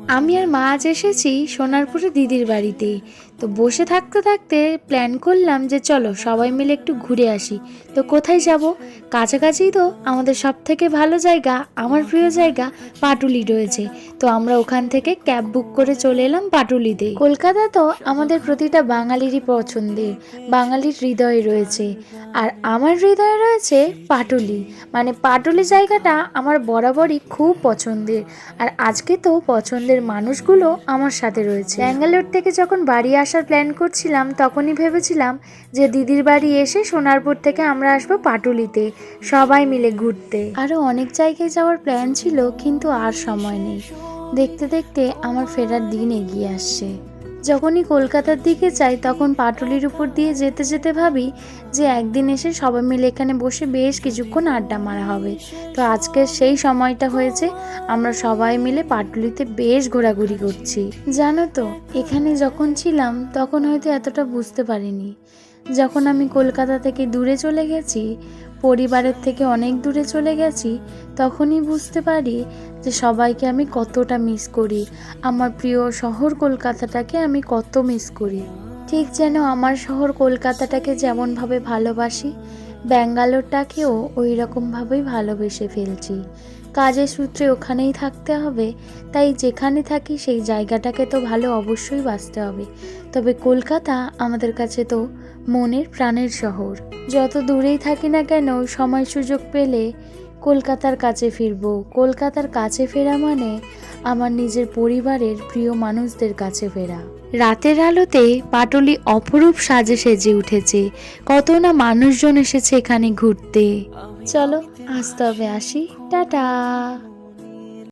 আমি আর মা আজ এসেছি সোনারপুরে দিদির বাড়িতে। তো বসে থাকতে থাকতে প্ল্যান করলাম যে চলো সবাই মিলে একটু ঘুরে আসি। তো কোথায় যাব? কাছাকাছিই তো আমাদের সব থেকে ভালো জায়গা, আমার প্রিয় জায়গা পাটুলি রয়েছে। তো আমরা ওখান থেকে ক্যাব বুক করে চলে এলাম পাটুলিতে। কলকাতা তো আমাদের প্রতিটা বাঙালিরই পছন্দের, বাঙালির হৃদয়ে রয়েছে। আর আমার হৃদয়ে রয়েছে পাটুলি। মানে পাটুলি জায়গাটা আমার বরাবরই খুব পছন্দের। আর আজকে তো পছন্দের মানুষগুলো আমার সাথে রয়েছে। ব্যাঙ্গালোর থেকে যখন বাড়ি আসার প্ল্যান করছিলাম তখনই ভেবেছিলাম যে দিদির বাড়ি এসে সোনারপুর থেকে আমরা আসবো পাটুলিতে সবাই মিলে ঘুরতে। আরও অনেক জায়গায় যাওয়ার প্ল্যান ছিল, কিন্তু আর সময় নেই। দেখতে দেখতে আমার ফেরার দিন এগিয়ে আসছে। যখনই কলকাতার দিকে যাই তখন পাটুলির উপর দিয়ে যেতে যেতে ভাবি যে একদিন এসে সবাই মিলে এখানে বসে বেশ কিছুক্ষণ আড্ডা মারা হবে। তো আজকের সেই সময়টা হয়েছে, আমরা সবাই মিলে পাটুলিতে বেশ ঘোরাঘুরি করছি। জানো তো, এখানে যখন ছিলাম তখন হয়তো এতটা বুঝতে পারিনি। যখন আমি কলকাতা থেকে দূরে চলে গেছি, পরিবারের থেকে অনেক দূরে চলে গেছি, তখনই বুঝতে পারি যে সবাইকে আমি কতটা মিস করি। আমার প্রিয় শহর কলকাতাটাকে আমি কত মিস করি। ঠিক যেন আমার শহর কলকাতাটাকে যেমনভাবে ভালোবাসি, ব্যাঙ্গালোরটাকেও ওই রকমভাবেই ভালোবেসে ফেলছি। কাজের সূত্রে ওখানেই থাকতে হবে, তাই যেখানে থাকি সেই জায়গাটাকে তো ভালো অবশ্যই বাসতে হবে। তবে কলকাতা আমাদের কাছে তো মনের প্রাণের শহর। যত দূরেই থাকি না কেন, সময় সুযোগ পেলে কলকাতার কাছে ফিরবো। কলকাতার কাছে ফেরা মানে আমার নিজের পরিবারের প্রিয় মানুষদের কাছে ফেরা। রাতের আলোতে পাটুলি অপরূপ সাজে সেজে উঠেছে। কত না মানুষজন এসেছে এখানে ঘুরতে। চলো আজ তবে আসি, টাটা।